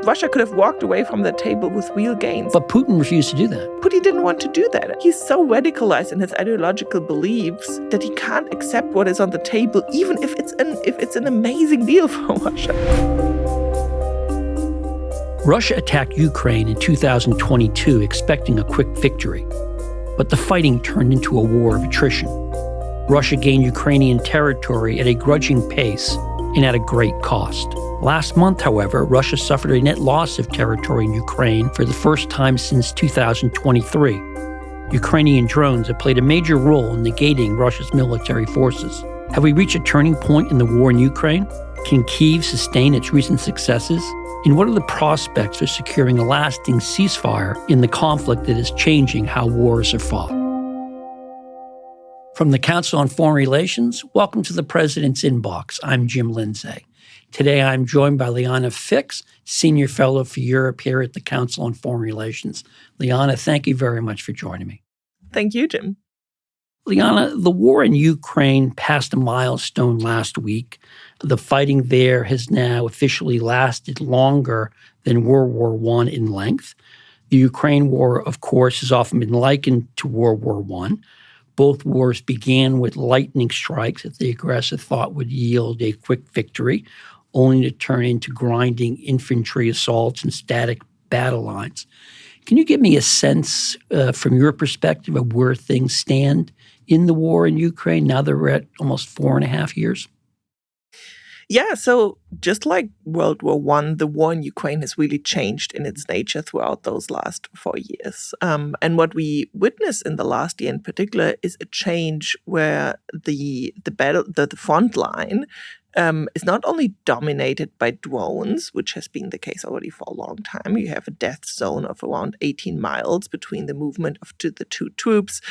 Russia could have walked away from the table with real gains. But Putin refused to do that. Putin didn't want to do that. He's so radicalized in his ideological beliefs that he can't accept what is on the table, even if it's an amazing deal for Russia. Russia attacked Ukraine in 2022 expecting a quick victory. But the fighting turned into a war of attrition. Russia gained Ukrainian territory at a grudging pace and at a great cost. Last month, however, Russia suffered a net loss of territory in Ukraine for the first time since 2023. Ukrainian drones have played a major role in negating Russia's military forces. Have we reached a turning point in the war in Ukraine? Can Kyiv sustain its recent successes? And what are the prospects for securing a lasting ceasefire in the conflict that is changing how wars are fought? From the Council on Foreign Relations, welcome to the President's Inbox. I'm Jim Lindsay. Today I'm joined by Liana, Senior Fellow for Europe here at the Council on Foreign Relations. Liana, thank you very much for joining me. Thank you, Jim. Liana, the war in Ukraine passed a milestone last week. The fighting there has now officially lasted longer than World War I in length. The Ukraine war, of course, has often been likened to World War I. Both wars began with lightning strikes that the aggressor thought would yield a quick victory, only to turn into grinding infantry assaults and static battle lines. Can you give me a sense from your perspective of where things stand in the war in Ukraine now that we're at almost 4.5 years? Yeah, so just like World War I, the war in Ukraine has really changed in its nature throughout those last 4 years. And what we witnessed in the last year in particular is a change where the front line is not only dominated by drones, which has been the case already for a long time. You have a death zone of around 18 miles between the movement of the two troops,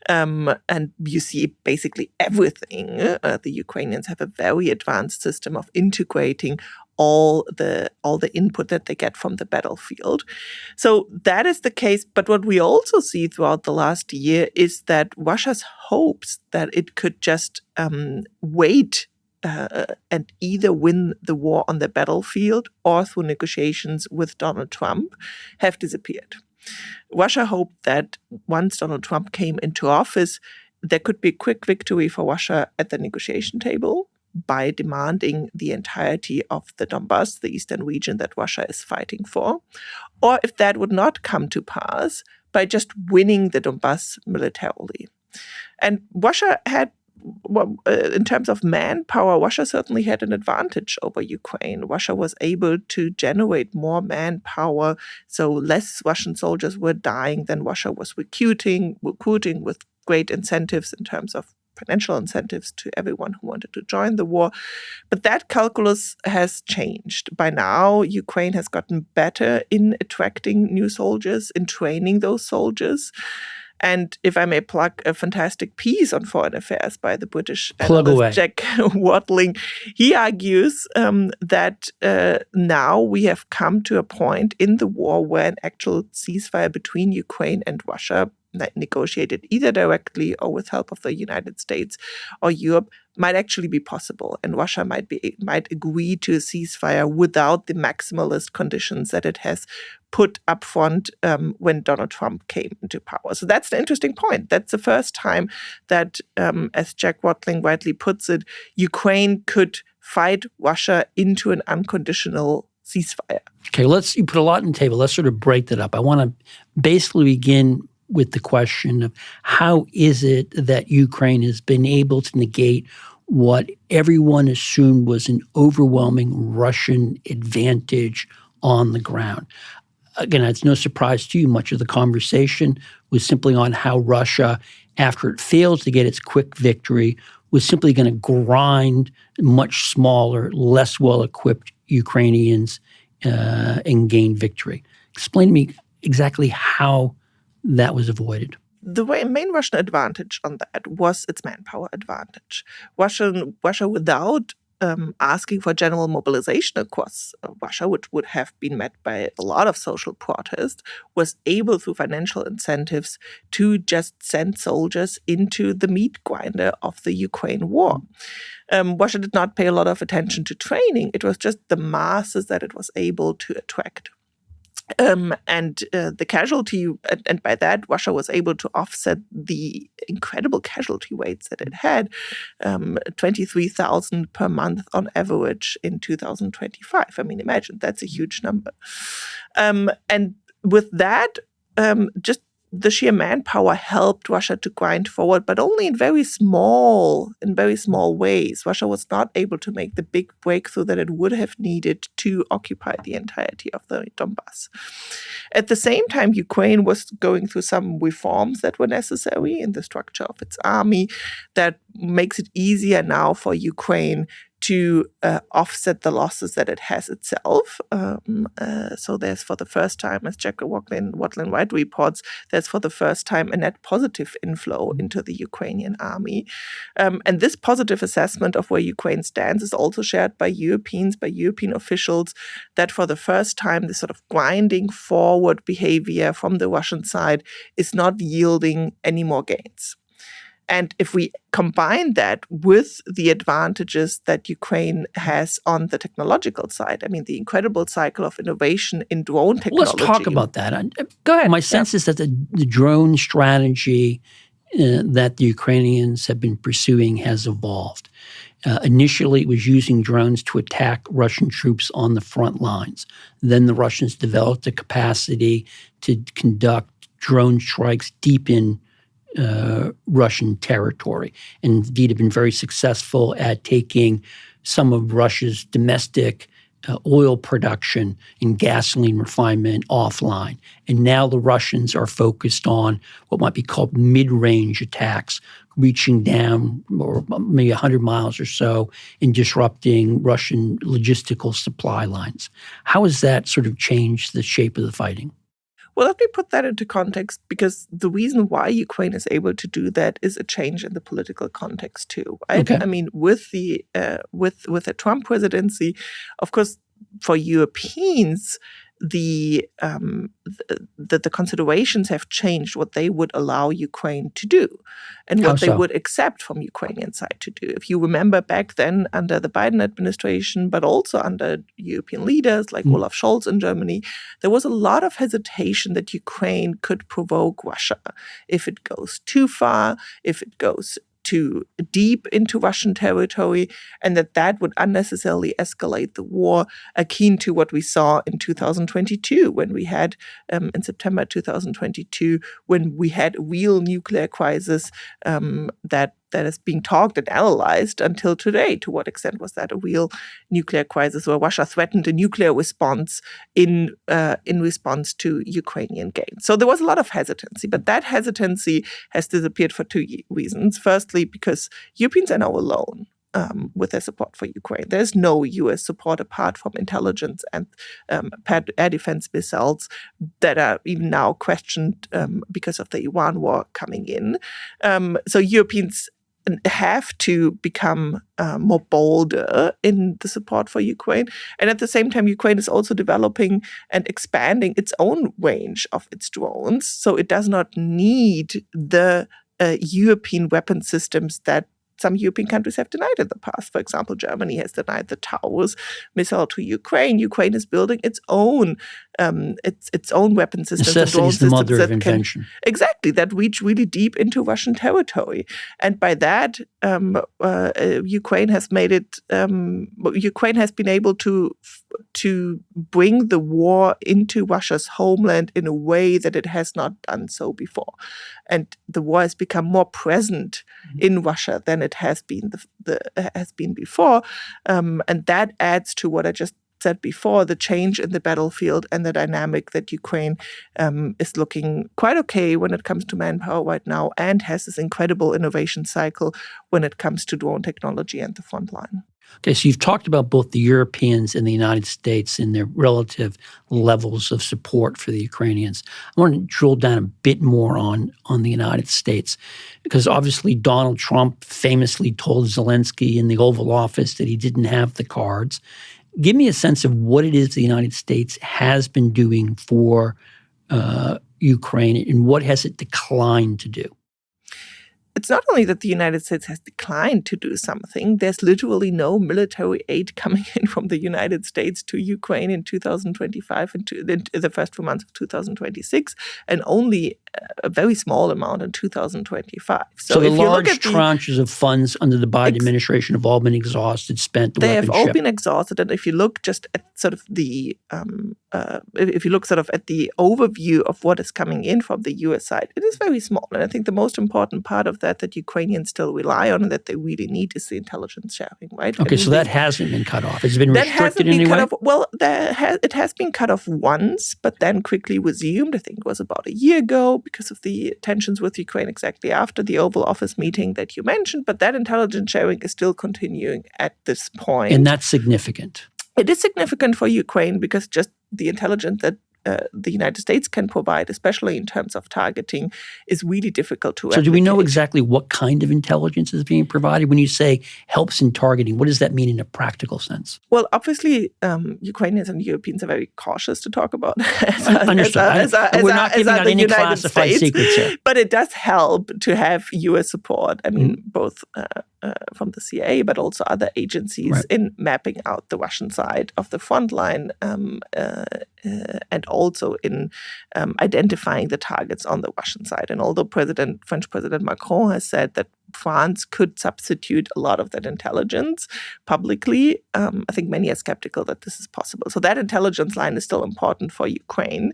and you see basically everything. The Ukrainians have a very advanced system of integrating all the input that they get from the battlefield. So that is the case. But what we also see throughout the last year is that Russia's hopes that it could just wait and either win the war on the battlefield or through negotiations with Donald Trump have disappeared. Russia hoped that once Donald Trump came into office, there could be a quick victory for Russia at the negotiation table by demanding the entirety of the Donbass, the eastern region that Russia is fighting for, or if that would not come to pass, by just winning the Donbass militarily. And Russia had, in terms of manpower, Russia certainly had an advantage over Ukraine. Russia was able to generate more manpower, so less Russian soldiers were dying than Russia was recruiting with great incentives in terms of financial incentives to everyone who wanted to join the war. But that calculus has changed. By now, Ukraine has gotten better in attracting new soldiers, in training those soldiers. And if I may plug a fantastic piece on foreign affairs by the British analyst Jack Watling, he argues that now we have come to a point in the war where an actual ceasefire between Ukraine and Russia, negotiated either directly or with help of the United States or Europe, might actually be possible. And Russia might agree to a ceasefire without the maximalist conditions that it has put up front when Donald Trump came into power. So that's the interesting point. That's the first time that, as Jack Watling rightly puts it, Ukraine could fight Russia into an unconditional ceasefire. Okay, you put a lot on the table. Let's sort of break that up. I want to basically begin with the question of how is it that Ukraine has been able to negate what everyone assumed was an overwhelming Russian advantage on the ground. Again, it's no surprise to you. Much of the conversation was simply on how Russia, after it failed to get its quick victory, was simply going to grind much smaller, less well-equipped Ukrainians and gain victory. Explain to me exactly how that was avoided. The main Russian advantage on that was its manpower advantage. Russia, without asking for general mobilization across Russia, which would have been met by a lot of social protest, was able through financial incentives to just send soldiers into the meat grinder of the Ukraine war. Russia did not pay a lot of attention to training. It was just the masses that it was able to attract. The casualty, and by that, Russia was able to offset the incredible casualty rates that it had, 23,000 per month on average in 2025. I mean, imagine, that's a huge number. And with that, just the sheer manpower helped Russia to grind forward, but only in very small ways. Russia was not able to make the big breakthrough that it would have needed to occupy the entirety of the Donbass. At the same time, Ukraine was going through some reforms that were necessary in the structure of its army that makes it easier now for Ukraine to offset the losses that it has itself. So there's for the first time, as Jack Watling-White reports, there's for the first time a net positive inflow into the Ukrainian army. And this positive assessment of where Ukraine stands is also shared by European officials, that for the first time, this sort of grinding forward behavior from the Russian side is not yielding any more gains. And if we combine that with the advantages that Ukraine has on the technological side, I mean, the incredible cycle of innovation in drone technology. Let's talk about that. Go ahead. My sense is that the drone strategy that the Ukrainians have been pursuing has evolved. Initially, it was using drones to attack Russian troops on the front lines. Then the Russians developed the capacity to conduct drone strikes deep in Russian territory, and indeed have been very successful at taking some of Russia's domestic oil production and gasoline refinement offline. And now the Russians are focused on what might be called mid-range attacks, reaching down or maybe 100 miles or so and disrupting Russian logistical supply lines. How has that sort of changed the shape of the fighting? Well, let me put that into context, because the reason why Ukraine is able to do that is a change in the political context too. Right? Okay. I mean, with the Trump presidency, of course, for Europeans, the considerations have changed what they would allow Ukraine to do and what they would accept from Ukrainian side to do. If you remember back then under the Biden administration, but also under European leaders like Olaf Scholz in Germany, there was a lot of hesitation that Ukraine could provoke Russia if it goes too far, if it goes too deep into Russian territory, and that would unnecessarily escalate the war, akin to what we saw in 2022, when we had, in September 2022, when we had a real nuclear crisis that is being talked and analyzed until today. To what extent was that a real nuclear crisis, where Russia threatened a nuclear response in response to Ukrainian gains? So there was a lot of hesitancy, but that hesitancy has disappeared for two reasons. Firstly, because Europeans are now alone with their support for Ukraine. There's no U.S. support apart from intelligence and air defense missiles that are even now questioned because of the Iran war coming in. So Europeans have to become more bolder in the support for Ukraine. And at the same time, Ukraine is also developing and expanding its own range of its drones. So it does not need the European weapon systems that some European countries have denied in the past. For example, Germany has denied the Taurus missile to Ukraine. Ukraine is building its own weapon systems. Necessity is the mother of invention. Exactly, that reach really deep into Russian territory. And by that, Ukraine has made it. Ukraine has been able to bring the war into Russia's homeland in a way that it has not done so before. And the war has become more present in Russia than it has been has been before, and that adds to what I just said before, the change in the battlefield and the dynamic that Ukraine is looking quite okay when it comes to manpower right now, and has this incredible innovation cycle when it comes to drone technology and the frontline. Okay, so you've talked about both the Europeans and the United States and their relative levels of support for the Ukrainians. I want to drill down a bit more on the United States, because obviously Donald Trump famously told Zelensky in the Oval Office that he didn't have the cards. Give me a sense of what it is the United States has been doing for Ukraine, and what has it declined to do? It's not only that the United States has declined to do something, there's literally no military aid coming in from the United States to Ukraine in 2025 and the first 2 months of 2026, and only a very small amount in 2025. So the large tranches of funds under the Biden administration have all been exhausted, spent. They have all been exhausted. And if you look just at sort of the at the overview of what is coming in from the U.S. side, it is very small. And I think the most important part of that Ukrainians still rely on and that they really need is the intelligence sharing, right? Okay, so that hasn't been cut off. It's been restricted in any way? Well, it has been cut off once, but then quickly resumed. I think it was about a year ago because of the tensions with Ukraine exactly after the Oval Office meeting that you mentioned. But that intelligence sharing is still continuing at this point. And that's significant. It is significant for Ukraine because just the intelligence that the United States can provide, especially in terms of targeting, is really difficult to replicate. So do we know exactly what kind of intelligence is being provided? When you say helps in targeting, what does that mean in a practical sense? Well, obviously, Ukrainians and Europeans are very cautious to talk about Understood. We're not giving out any classified secrets here. But it does help to have U.S. support. I mean, both from the CIA, but also other agencies in mapping out the Russian side of the front line and also in identifying the targets on the Russian side. And although French President Macron has said that France could substitute a lot of that intelligence publicly, I think many are skeptical that this is possible. So that intelligence line is still important for Ukraine.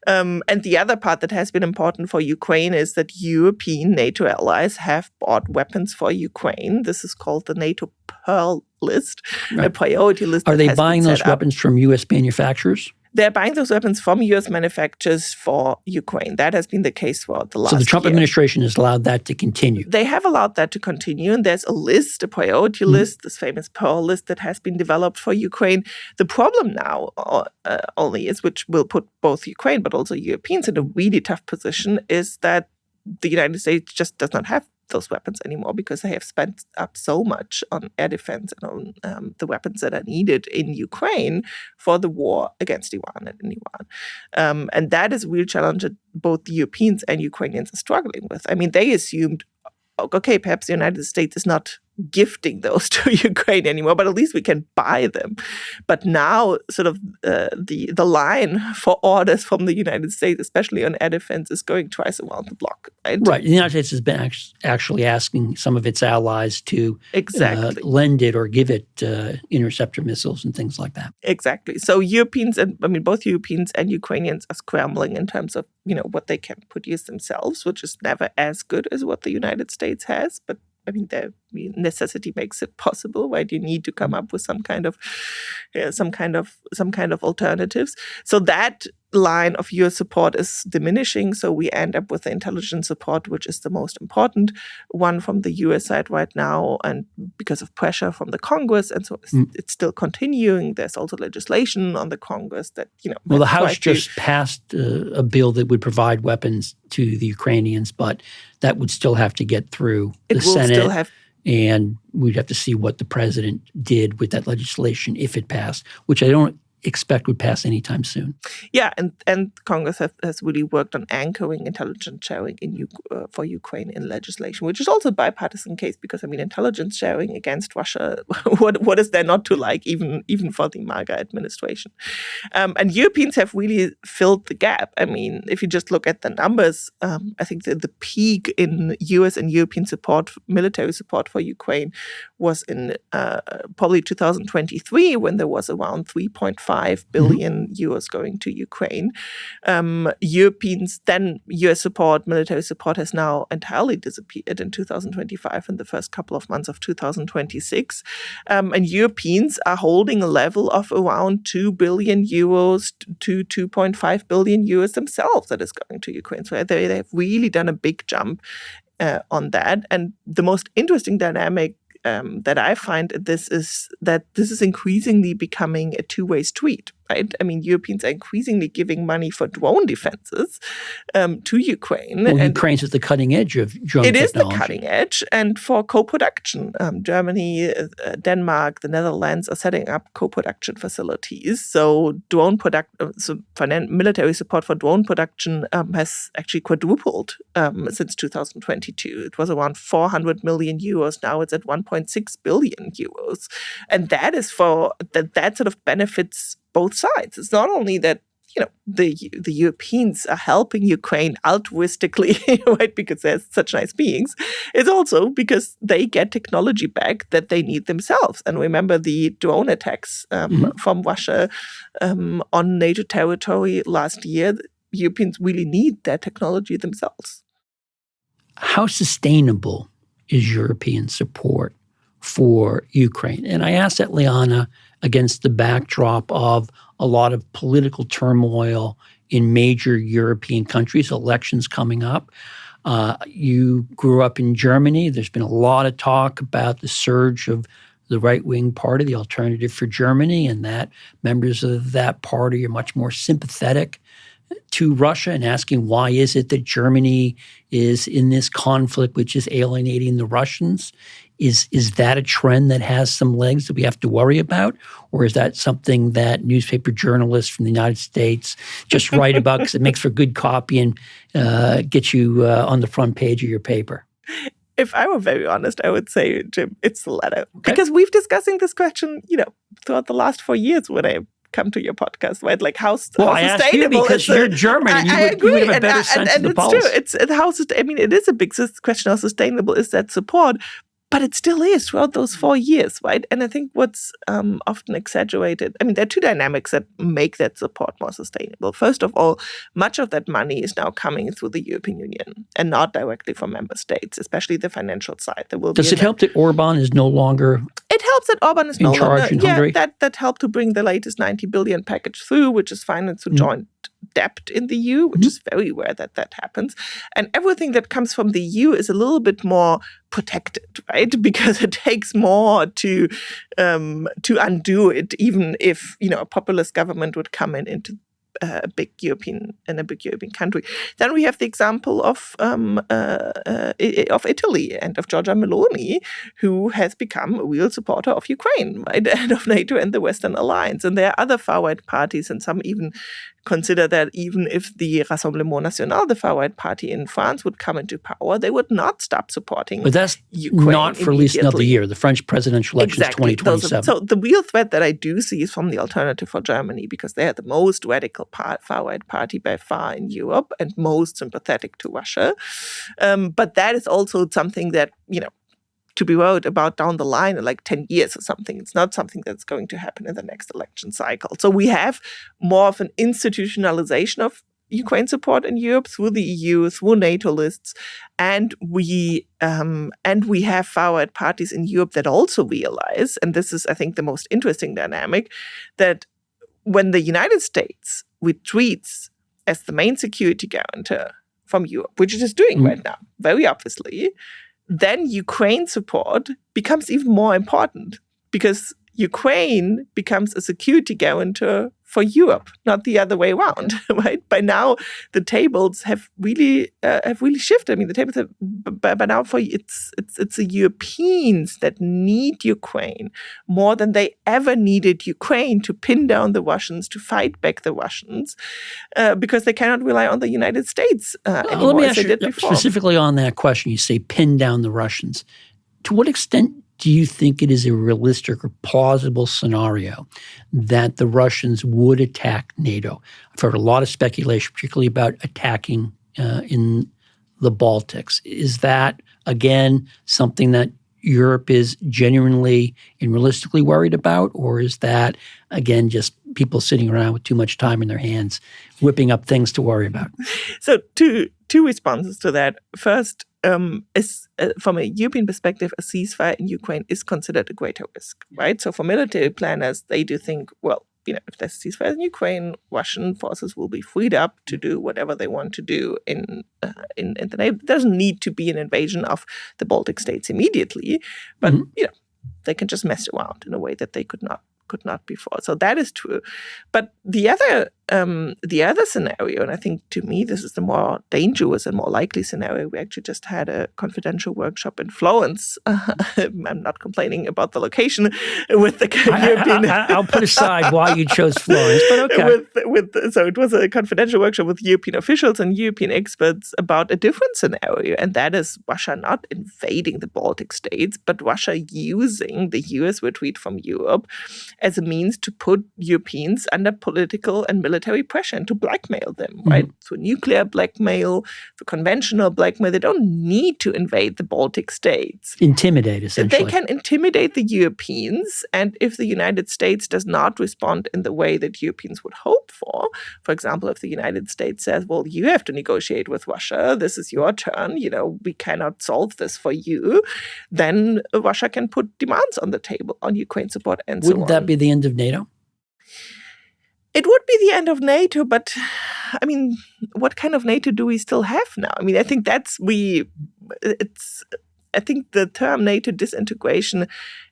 And the other part that has been important for Ukraine is that European NATO allies have bought weapons for Ukraine. This is called the NATO Pearl list, a priority list. Are they buying those weapons from U.S. manufacturers? They're buying those weapons from U.S. manufacturers for Ukraine. That has been the case for the last year. So the Trump administration has allowed that to continue. They have allowed that to continue. And there's a list, a priority list, this famous Pearl list that has been developed for Ukraine. The problem now only is, which will put both Ukraine but also Europeans in a really tough position, is that the United States just does not have those weapons anymore because they have spent up so much on air defense and on the weapons that are needed in Ukraine for the war against Iran and in Iran. And that is a real challenge that both the Europeans and Ukrainians are struggling with. I mean, they assumed, okay, perhaps the United States is not gifting those to Ukraine anymore, but at least we can buy them. But now sort of the line for orders from the United States, especially on air defense, is going twice around the block. Right. The United States has been actually asking some of its allies to lend it or give it interceptor missiles and things like that. Exactly. So both Europeans and Ukrainians are scrambling in terms of, what they can produce themselves, which is never as good as what the United States has, but I mean, necessity makes it possible, right? You need to come up with some kind of alternatives. So that line of U.S. support is diminishing. So we end up with the intelligence support, which is the most important one from the U.S. side right now, and because of pressure from the Congress, and so it's still continuing. There's also legislation on the Congress that Well, the House just passed a bill that would provide weapons to the Ukrainians, but that would still have to get through the Senate. And we'd have to see what the president did with that legislation if it passed, which I don't expect would pass anytime soon. Yeah, and Congress has really worked on anchoring intelligence sharing for Ukraine in legislation, which is also a bipartisan case because, intelligence sharing against Russia, what is there not to like, even for the MAGA administration? And Europeans have really filled the gap. I mean, if you just look at the numbers, I think the peak in U.S. and European support, military support for Ukraine was in probably 2023 when there was around 3.5 billion euros going to Ukraine. Europeans, then US support, military support has now entirely disappeared in 2025 and the first couple of months of 2026. And Europeans are holding a level of around 2 billion euros to 2.5 billion euros themselves that is going to Ukraine. So they have really done a big jump on that. And the most interesting dynamic that I find this is that this is increasingly becoming a two-way street, right? I mean, Europeans are increasingly giving money for drone defenses to Ukraine. Well, and Ukraine's at the cutting edge of drone technology. It is the cutting edge, and for co-production. Germany, Denmark, the Netherlands are setting up co-production facilities. So military support for drone production has actually quadrupled since 2022. It was around 400 million euros. Now it's at 1.6 billion euros. And that is that sort of benefits both sides. It's not only that the Europeans are helping Ukraine altruistically, right, because they're such nice beings. It's also because they get technology back that they need themselves. And remember the drone attacks from Russia on NATO territory last year. The Europeans really need that technology themselves. How sustainable is European support for Ukraine? And I asked that, Liana, against the backdrop of a lot of political turmoil in major European countries, elections coming up. You grew up in Germany. There's been a lot of talk about the surge of the right-wing party, the Alternative for Germany, and that members of that party are much more sympathetic to Russia and asking why is it that Germany is in this conflict which is alienating the Russians. Is that a trend that has some legs that we have to worry about? Or is that something that newspaper journalists from the United States just write about because it makes for good copy and gets you on the front page of your paper? If I were very honest, I would say, Jim, it's the latter. Okay. Because we've discussing this question, throughout the last 4 years when I come to your podcast, right? Like how sustainable? I asked you because you're German, and you would have a better sense of the pulse. It's true. It is a big question. How sustainable is that support? But it still is throughout those 4 years, right? And I think what's often exaggerated, there are two dynamics that make that support more sustainable. First of all, much of that money is now coming through the European Union and not directly from member states, especially the financial side. Does it help that Orban is no longer It helps that Orban is no longer in charge in Hungary? That helped to bring the latest 90 billion package through, which is financed through joint debt in the EU, which is very rare that happens. And everything that comes from the EU is a little bit more protected, right? Because it takes more to undo it, even if a populist government would come into a big European country. Then we have the example of Italy and of Giorgia Meloni, who has become a real supporter of Ukraine, right, and of NATO and the Western Alliance. And there are other far-right parties, and some even consider that even if the Rassemblement National, the far-right party in France, would come into power, they would not stop supporting But that's Ukraine not for at least another year. The French presidential election is 2027. So the real threat that I do see is from the Alternative for Germany, because they are the most radical far-right party by far in Europe and most sympathetic to Russia. But that is also something that, to be worried about down the line in like 10 years or something. It's not something that's going to happen in the next election cycle. So we have more of an institutionalization of Ukraine support in Europe through the EU, through NATO lists, and we have far-right parties in Europe that also realize, and this is, I think, the most interesting dynamic, that when the United States retreats as the main security guarantor from Europe, which it is doing right now, very obviously, then Ukraine support becomes even more important because Ukraine becomes a security guarantor for Europe, not the other way around, right? By now, the tables have really shifted. The tables have by now it's the Europeans that need Ukraine more than they ever needed Ukraine to pin down the Russians, to fight back the Russians, because they cannot rely on the United States anymore. Let me ask you specifically on that question. You say pin down the Russians. To what extent do you think it is a realistic or plausible scenario that the Russians would attack NATO? I've heard a lot of speculation, particularly about attacking in the Baltics. Is that, again, something that Europe is genuinely and realistically worried about? Or is that, again, just people sitting around with too much time in their hands, whipping up things to worry about? So two responses to that. First, from a European perspective, a ceasefire in Ukraine is considered a greater risk, right? So for military planners, they do think, well, if there's a ceasefire in Ukraine, Russian forces will be freed up to do whatever they want to do in the NATO. There doesn't need to be an invasion of the Baltic states immediately, but They can just mess around in a way that they could not before. So that is true. But the other scenario, and I think to me this is the more dangerous and more likely scenario, we actually just had a confidential workshop in Florence. I'm not complaining about the location with the European. I'll put aside why you chose Florence, but okay. So it was a confidential workshop with European officials and European experts about a different scenario, and that is Russia not invading the Baltic states, but Russia using the US retreat from Europe as a means to put Europeans under political and military pressure and to blackmail them, right? Through nuclear blackmail, through conventional blackmail. They don't need to invade the Baltic states. Intimidate, essentially. They can intimidate the Europeans, and if the United States does not respond in the way that Europeans would hope for example, if the United States says, well, you have to negotiate with Russia, this is your turn, we cannot solve this for you, then Russia can put demands on the table on Ukraine support and so on. Wouldn't that be the end of NATO? It would be the end of NATO, but I mean, what kind of NATO do we still have now? I mean, I think I think the term NATO disintegration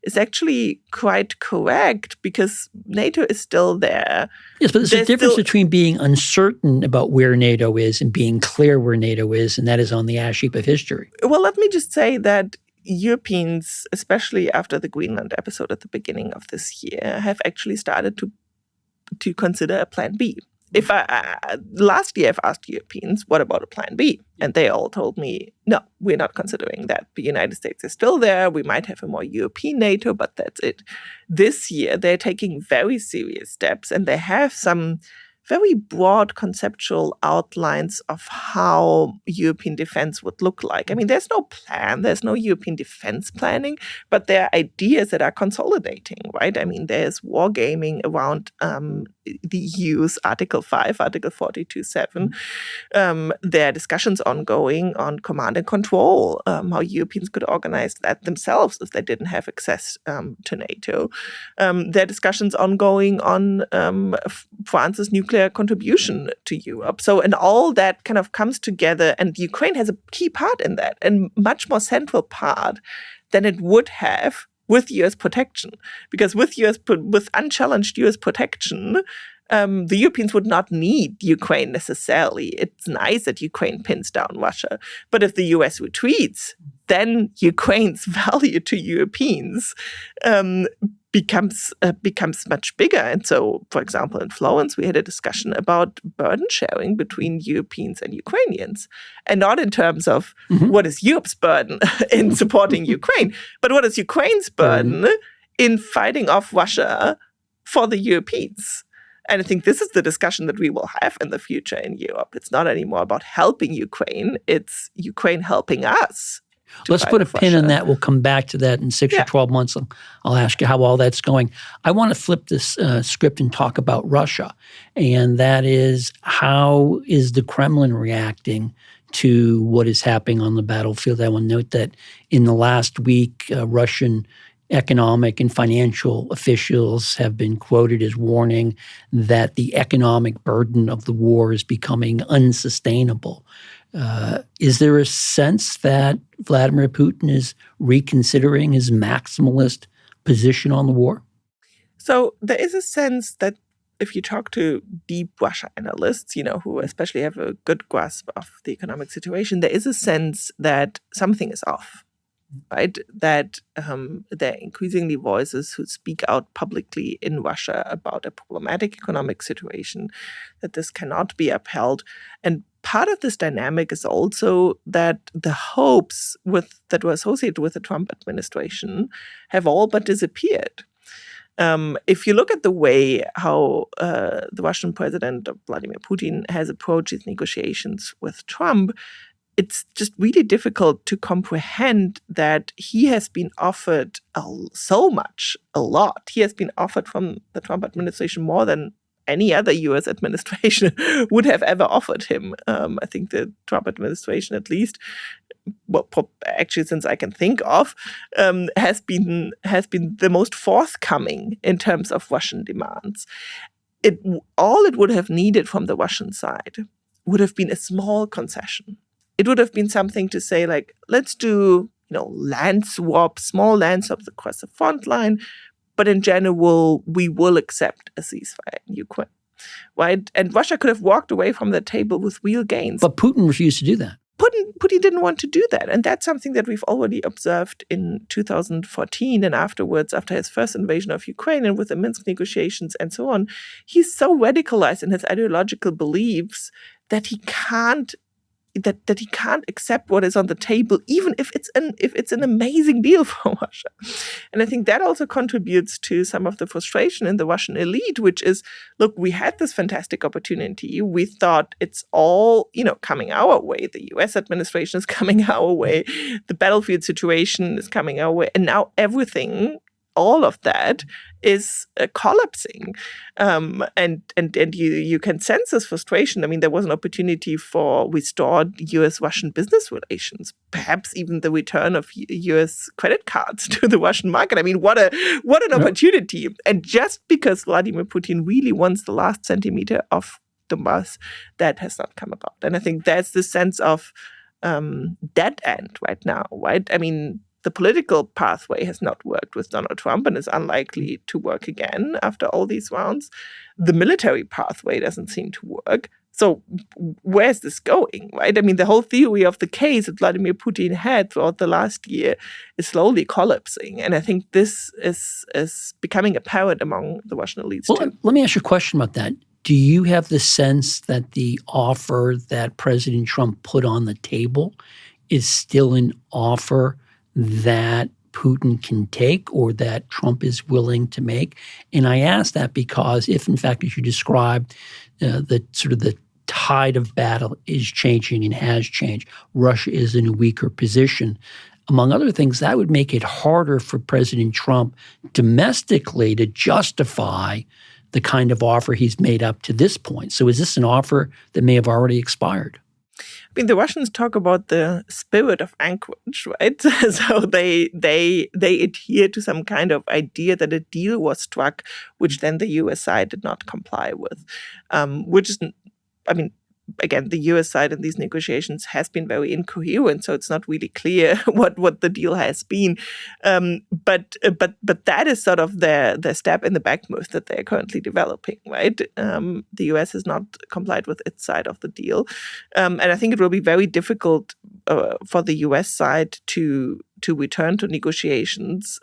is actually quite correct because NATO is still there. Yes, but there's a difference between being uncertain about where NATO is and being clear where NATO is, and that is on the ash heap of history. Well, let me just say that Europeans, especially after the Greenland episode at the beginning of this year, have actually started to consider a plan B. If last year I've asked Europeans, what about a plan B? And they all told me, no, we're not considering that. The United States is still there. We might have a more European NATO, but that's it. This year, they're taking very serious steps, and they have some very broad conceptual outlines of how European defense would look like. I mean, there's no plan, there's no European defense planning, but there are ideas that are consolidating, right? I mean, there's wargaming around the EU's Article 5, Article 42.7. There are discussions ongoing on command and control, how Europeans could organize that themselves if they didn't have access to NATO. There are discussions ongoing on France's nuclear contribution to Europe. So, and all that kind of comes together, and Ukraine has a key part in that, and much more central part than it would have with US protection. Because with unchallenged US protection, the Europeans would not need Ukraine necessarily. It's nice that Ukraine pins down Russia. But if the US retreats, then Ukraine's value to Europeans becomes much bigger. And so, for example, in Florence, we had a discussion about burden sharing between Europeans and Ukrainians, and not in terms of what is Europe's burden in supporting Ukraine, but what is Ukraine's burden in fighting off Russia for the Europeans. And I think this is the discussion that we will have in the future in Europe. It's not anymore about helping Ukraine, it's Ukraine helping us. Let's put a pin in that. We'll come back to that in 6 or 12 months. I'll ask you how all that's going. I want to flip this script and talk about Russia. And that is, how is the Kremlin reacting to what is happening on the battlefield? I want to note that in the last week, Russian economic and financial officials have been quoted as warning that the economic burden of the war is becoming unsustainable. Is there a sense that Vladimir Putin is reconsidering his maximalist position on the war? So there is a sense that if you talk to deep Russia analysts, who especially have a good grasp of the economic situation, there is a sense that something is off. Right, that there are increasingly voices who speak out publicly in Russia about a problematic economic situation, that this cannot be upheld. And part of this dynamic is also that the hopes that were associated with the Trump administration have all but disappeared. If you look at the way how the Russian president, Vladimir Putin, has approached his negotiations with Trump, it's just really difficult to comprehend that he has been offered a lot. He has been offered from the Trump administration more than any other U.S. administration would have ever offered him. I think the Trump administration, at least, actually since I can think of, has been the most forthcoming in terms of Russian demands. All it would have needed from the Russian side would have been a small concession. It would have been something to say, like, let's do land swaps, small land swaps across the front line. But in general, we will accept a ceasefire in Ukraine, right? And Russia could have walked away from the table with real gains. But Putin refused to do that. Putin didn't want to do that. And that's something that we've already observed in 2014 and afterwards, after his first invasion of Ukraine and with the Minsk negotiations and so on. He's so radicalized in his ideological beliefs that he can't accept what is on the table, even if it's an amazing deal for Russia. And I think that also contributes to some of the frustration in the Russian elite, which is, look, we had this fantastic opportunity. We thought it's all, coming our way. The US administration is coming our way. The battlefield situation is coming our way. And now everything, all of that is collapsing. And you can sense this frustration. I mean, there was an opportunity for restored US-Russian business relations, perhaps even the return of US credit cards to the Russian market. I mean, what an opportunity. And just because Vladimir Putin really wants the last centimeter of Donbass, that has not come about. And I think that's the sense of dead end right now, right? I mean, the political pathway has not worked with Donald Trump and is unlikely to work again after all these rounds. The military pathway doesn't seem to work. So where's this going, right? I mean, the whole theory of the case that Vladimir Putin had throughout the last year is slowly collapsing. And I think this is becoming apparent among the Russian elites too. Let me ask you a question about that. Do you have the sense that the offer that President Trump put on the table is still an offer that Putin can take or that Trump is willing to make? And I ask that because if, in fact, as you described, the tide of battle is changing and has changed, Russia is in a weaker position. Among other things, that would make it harder for President Trump domestically to justify the kind of offer he's made up to this point. So is this an offer that may have already expired? I mean, the Russians talk about the spirit of Anchorage, right? So they adhere to some kind of idea that a deal was struck, which then the US side did not comply with, which is, I mean, again, the US side in these negotiations has been very incoherent, so it's not really clear what the deal has been. But that is sort of their step in the back move that they're currently developing, right? The US has not complied with its side of the deal. And I think it will be very difficult for the US side to return to negotiations,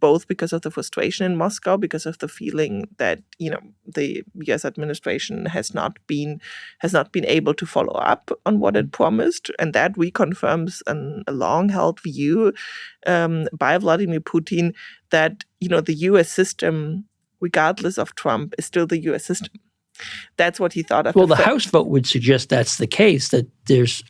both because of the frustration in Moscow, because of the feeling that the U.S. administration has not been able to follow up on what it promised, and that reconfirms a long-held view by Vladimir Putin that the U.S. system, regardless of Trump, is still the U.S. system. That's what he thought of. Well, the House vote would suggest that's the case, that there's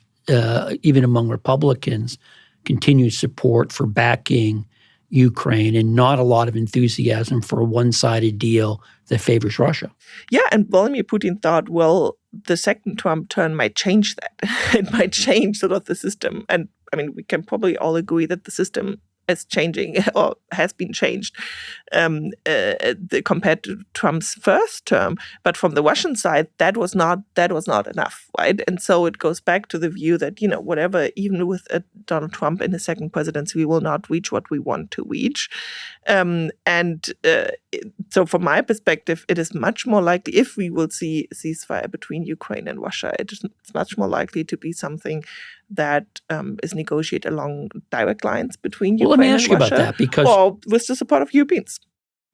even among Republicans continued support for backing Ukraine and not a lot of enthusiasm for a one-sided deal that favors Russia. Yeah, and Vladimir Putin thought, well, the second Trump term might change that. It might change sort of the system. And I mean, we can probably all agree that the system is changing or has been changed compared to Trump's first term. But from the Russian side, that was not enough, right? And so it goes back to the view that, whatever, even with Donald Trump in his second presidency, we will not reach what we want to reach. So from my perspective, it is much more likely, if we will see a ceasefire between Ukraine and Russia, it's much more likely to be something that is negotiated along direct lines between Ukraine and Russia. Well, let me ask you about that, because or with the support of Europeans.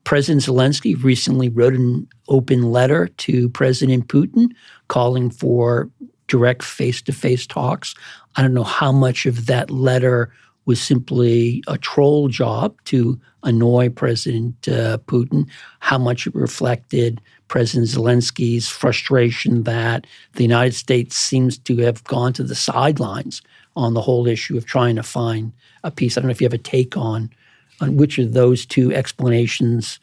President Zelensky recently wrote an open letter to President Putin calling for direct face-to-face talks. I don't know how much of that letter was simply a troll job to annoy President Putin, how much it reflected President Zelensky's frustration that the United States seems to have gone to the sidelines on the whole issue of trying to find a peace. I don't know if you have a take on which of those two explanations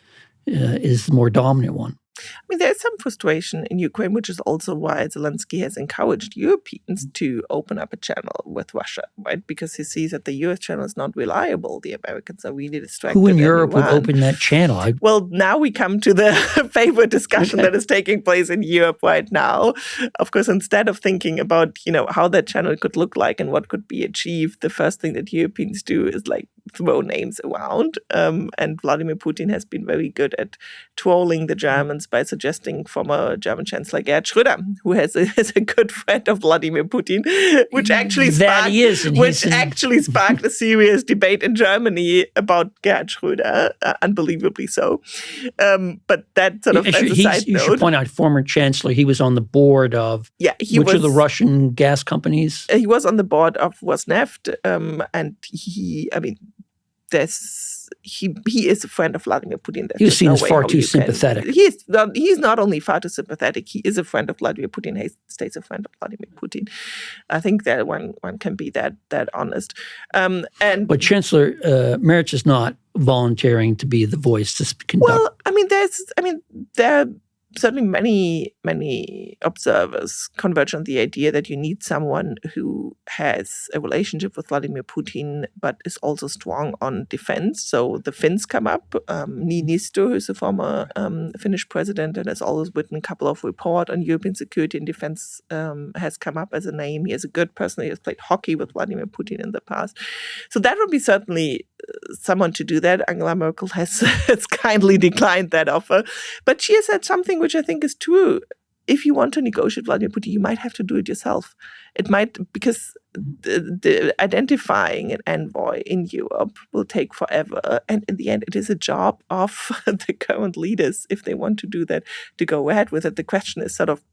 is the more dominant one. I mean, there's some frustration in Ukraine, which is also why Zelensky has encouraged Europeans to open up a channel with Russia, right? Because he sees that the US channel is not reliable. The Americans are really distracted. Who in Europe would open that channel? Well, now we come to the favorite discussion that is taking place in Europe right now. Of course, instead of thinking about, how that channel could look like and what could be achieved, the first thing that Europeans do is throw names around. And Vladimir Putin has been very good at trolling the Germans by suggesting former German Chancellor Gerhard Schröder, who is a good friend of Vladimir Putin, which actually sparked a serious debate in Germany about Gerhard Schröder, unbelievably so. But that sort of as a side note. You should point out, former Chancellor, he was on the board of which of the Russian gas companies? He was on the board of Rosneft, and he is a friend of Vladimir Putin. He was seen as far too sympathetic. He's not only far too sympathetic, he is a friend of Vladimir Putin. He stays a friend of Vladimir Putin. I think that one can be that honest. But Chancellor Merz is not volunteering to be the voice to conduct. Well, there are certainly many observers converge on the idea that you need someone who has a relationship with Vladimir Putin, but is also strong on defense. So the Finns come up. Niinistö, who's a former Finnish president and has always written a couple of reports on European security and defense, has come up as a name. He is a good person. He has played hockey with Vladimir Putin in the past. So that would be certainly someone to do that. Angela Merkel has kindly declined that offer. But she has said something which I think is true. If you want to negotiate Vladimir Putin, you might have to do it yourself. It might, because the identifying an envoy in Europe will take forever. And in the end, it is a job of the current leaders, if they want to do that, to go ahead with it. The question is sort of,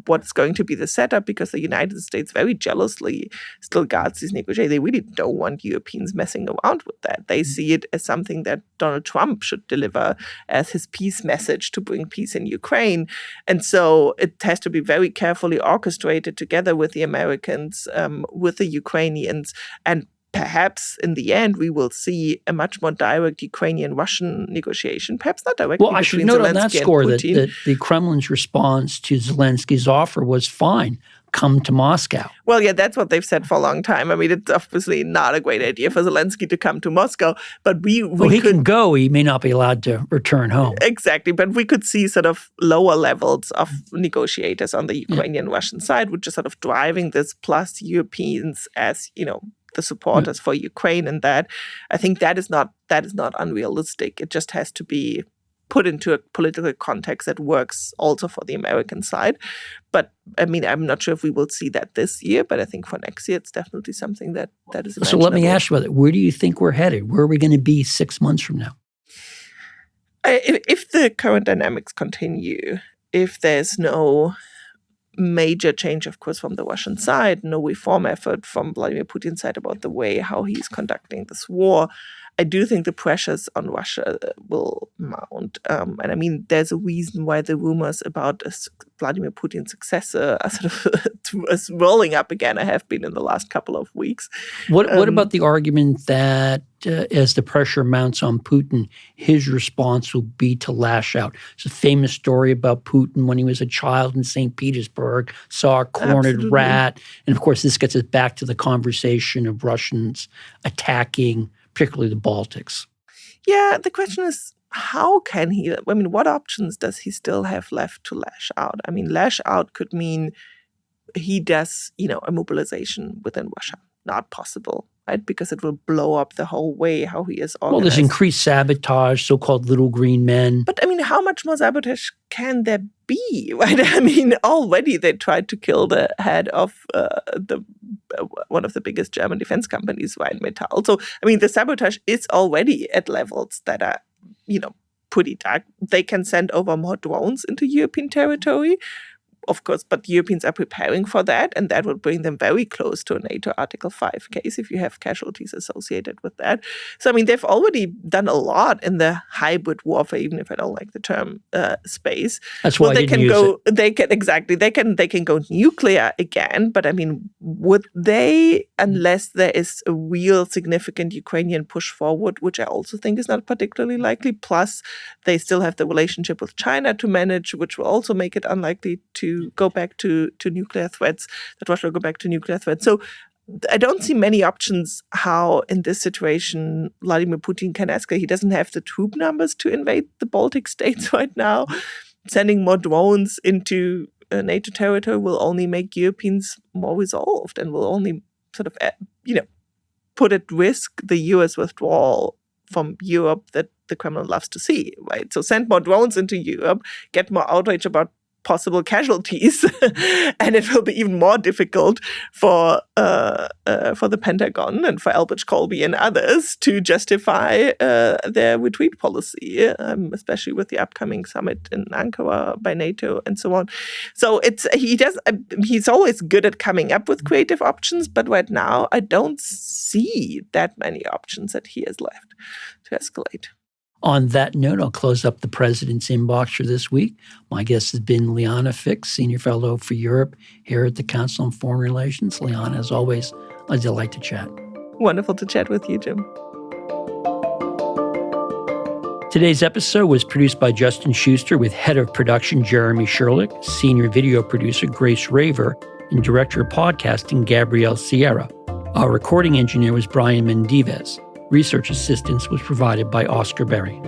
what's going to be the setup, because the United States very jealously still guards these negotiations. They really don't want Europeans messing around with that. They see it as something that Donald Trump should deliver as his peace message to bring peace in Ukraine. And so it has to be very carefully orchestrated together with the Americans, with the Ukrainians, and perhaps in the end we will see a much more direct Ukrainian-Russian negotiation, perhaps not directly. Well, I should note on that score that the Kremlin's response to Zelensky's offer was fine. Come to Moscow. Well, yeah, that's what they've said for a long time. I mean, it's obviously not a great idea for Zelensky to come to Moscow, but he can go. He may not be allowed to return home. Exactly, but we could see sort of lower levels of negotiators on the Ukrainian-Russian side, which is sort of driving this, plus Europeans as, the supporters for Ukraine, and that I think that is not unrealistic. It just has to be put into a political context that works also for the American side. But I mean, I'm not sure if we will see that this year, but I think for next year, it's definitely something that is imaginable. So let me ask you about it. Where do you think we're headed? Where are we going to be 6 months from now? If the current dynamics continue, if there's no major change, of course, from the Russian side, no reform effort from Vladimir Putin's side about the way how he's conducting this war, I do think the pressures on Russia will mount. And I mean, there's a reason why the rumors about a Vladimir Putin successor are sort of rolling up again. I have been in the last couple of weeks. What about the argument that as the pressure mounts on Putin, his response will be to lash out? It's a famous story about Putin when he was a child in St. Petersburg, saw a cornered rat. And of course, this gets us back to the conversation of Russians attacking particularly the Baltics. Yeah, the question is, how can he? I mean, what options does he still have left to lash out? I mean, lash out could mean he does, a mobilization within Russia. Not possible, right? Because it will blow up the whole way how he is organized. Well, there's increased sabotage, so-called little green men. But I mean, how much more sabotage can there be, right? I mean, already they tried to kill the head of one of the biggest German defense companies, Rheinmetall. So, I mean, the sabotage is already at levels that are, pretty dark. They can send over more drones into European territory. of course, but Europeans are preparing for that, and that would bring them very close to a NATO Article 5 case if you have casualties associated with that. So, I mean, they've already done a lot in the hybrid warfare, even if I don't like the term, space. That's why they can go. They can go nuclear again, but I mean, would they, unless there is a real significant Ukrainian push forward, which I also think is not particularly likely. Plus, they still have the relationship with China to manage, which will also make it unlikely to go back to nuclear threats, that Russia will go back to nuclear threats. So I don't see many options how, in this situation, Vladimir Putin can escalate. He doesn't have the troop numbers to invade the Baltic states right now. Sending more drones into NATO territory will only make Europeans more resolved and will only sort of, put at risk the US withdrawal from Europe that the Kremlin loves to see, right? So send more drones into Europe, get more outrage about possible casualties, and it will be even more difficult for the Pentagon and for Albert Colby and others to justify their retreat policy, especially with the upcoming summit in Ankara by NATO and so on. So he's always good at coming up with creative options, but right now I don't see that many options that he has left to escalate. On that note, I'll close up the president's inbox for this week. My guest has been Liana Fix, Senior Fellow for Europe here at the Council on Foreign Relations. Liana, as always, a delight to chat. Wonderful to chat with you, Jim. Today's episode was produced by Justin Schuster with Head of Production Jeremy Sherlick, Senior Video Producer Grace Raver, and Director of Podcasting Gabrielle Sierra. Our recording engineer was Brian Mendivez. Research assistance was provided by Oscar Berry.